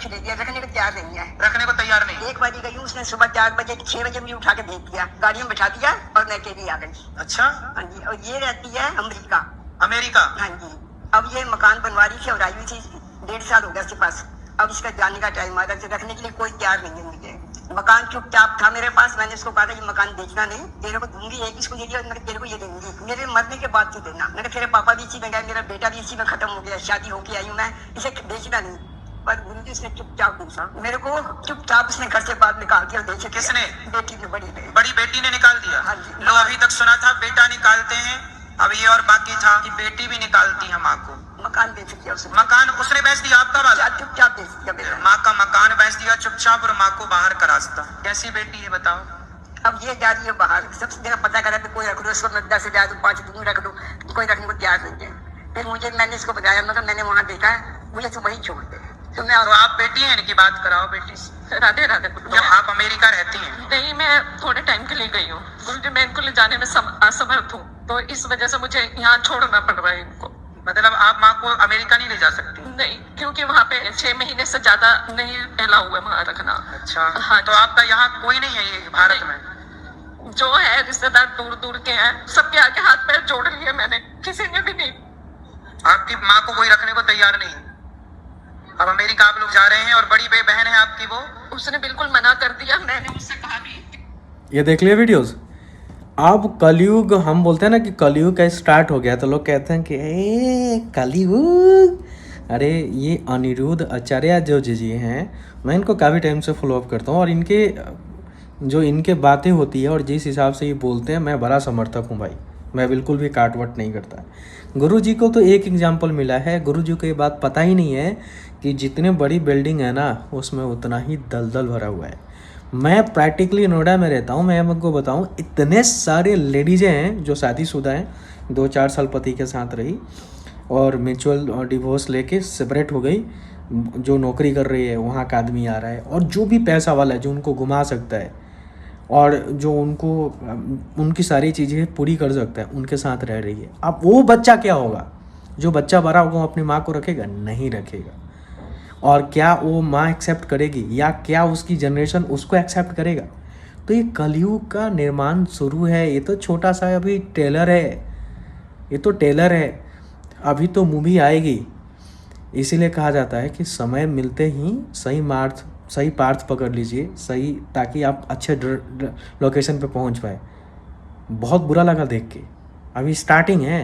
कुछ दे दिया, रखने को तैयार नहीं है। रखने को तैयार नहीं। एक बारी गई उसने सुबह 4 बजे 6 बजे मुझे उठा के भेज दिया, गाड़ी में बैठा दिया और मैं अकेली आ गई। अच्छा। हाँ जी, और ये रहती है अमेरिका। अमेरिका। हाँ जी, अब ये मकान बनवा रही थी और आई हुई थी, 1.5 साल हो गया इसके पास। अब इसका जाने का टाइम आ गया, रखने के लिए कोई तैयार नहीं है मुझे। मकान चुपचाप था मेरे पास, मैंने इसको कहा था ये मकान बेचना नहीं, तेरे को दूंगी, एक इसको दे दिया और तेरे को ये देंगी, मेरे मरने के बाद तू देना। मैंने तेरे पापा भी इसी में गए, मेरा बेटा भी इसी में खत्म हो गया, शादी होके आई हूँ मैं, इसे बेचना नहीं। पर गुरुजी उसने चुपचाप पूछा मेरे को, चुपचाप उसने घर से बाहर निकाल दिया। देखे किसने? बेटी ने, बड़ी बेटी ने निकाल दिया। हाँ जी। लो, अभी तक सुना था बेटा निकालते हैं, अब ये और बाकी था कि बेटी भी निकालती है माँ को। मकान बेच दिया उसने। मकान उसने बेच दिया आपका वाला? चुपचाप बेच दिया मेरा। माँ का मकान बेच दिया चुपचाप और माँ को बाहर का रास्ता। कैसी बेटी है बताओ? अब ये जा रही है बाहर, सबसे जगह पता करा कोई रख दो इसको, मैं 10,000 दूं, 5 दूं, रख दो, कोई रखने को तैयार नहीं है। फिर मुझे, मैंने इसको बताया, मगर मैंने वहाँ देखा है, मुझे तो वही छोड़ दे। तो आप बेटी हैं, इनकी बात कराओ बेटी से। राधे राधे। तो आप अमेरिका रहती हैं? नहीं, मैं थोड़े टाइम के लिए गई हूँ गुरुजी, मैं इनको ले जाने में असमर्थ हूँ, तो इस वजह से मुझे यहाँ छोड़ना पड़ रहा है इनको। मतलब आप माँ को अमेरिका नहीं ले जा सकती? नहीं, क्योंकि वहाँ पे 6 महीने से ज्यादा नहीं अलाउ हुआ वहाँ रखना। अच्छा। हाँ। तो आपका यहाँ कोई नहीं है ये भारत में? जो है रिश्तेदार दूर दूर के हैं, सबके आगे हाथ पैर जोड़ लिए मैंने, किसी ने भी नहीं। आपकी माँ को कोई रखने को तैयार नहीं? अब अमेरिका आप लोग जा रहे हैं और बड़ी बहन है आपकी, वो उसने बिल्कुल मना कर दिया। मैंने उससे कहा भी। ये देख लिया वीडियोस। अब कलयुग, हम बोलते हैं ना कि कलयुग का स्टार्ट हो गया, तो लोग कहते हैं कि ए कलयुग। अरे ये अनिरुद्ध आचार्य जो जी हैं, मैं इनको काफ़ी टाइम से फॉलो अप करता हूँ और इनके जो इनके बातें होती है और जिस हिसाब से ये बोलते हैं, मैं बड़ा समर्थक हूँ भाई। मैं बिल्कुल भी काटवट नहीं करता। गुरुजी को तो एक एग्जाम्पल मिला है, गुरुजी को ये बात पता ही नहीं है कि जितने बड़ी बिल्डिंग है ना, उसमें उतना ही दलदल भरा हुआ है। मैं प्रैक्टिकली नोएडा में रहता हूँ, मैं आपको बताऊँ, इतने सारे लेडीज़ें हैं जो शादीशुदा हैं, 2-4 साल पति के साथ रही और म्यूचुअल डिवोर्स लेके सेपरेट हो गई। जो नौकरी कर रही है वहाँ का आदमी आ रहा है, और जो भी पैसा वाला है जो उनको घुमा सकता है और जो उनको उनकी सारी चीज़ें पूरी कर सकता है, उनके साथ रह रही है। अब वो बच्चा क्या होगा? जो बच्चा बड़ा होगा वो अपनी माँ को रखेगा? नहीं रखेगा। और क्या वो माँ एक्सेप्ट करेगी, या क्या उसकी जनरेशन उसको एक्सेप्ट करेगा? तो ये कलयुग का निर्माण शुरू है। ये तो छोटा सा अभी ट्रेलर है, ये तो ट्रेलर है, अभी तो मूवी आएगी। इसीलिए कहा जाता है कि समय मिलते ही सही पार्थ पकड़ लीजिए, सही, ताकि आप अच्छे लोकेशन पे पहुंच पाए। बहुत बुरा लगा देख के, अभी स्टार्टिंग है।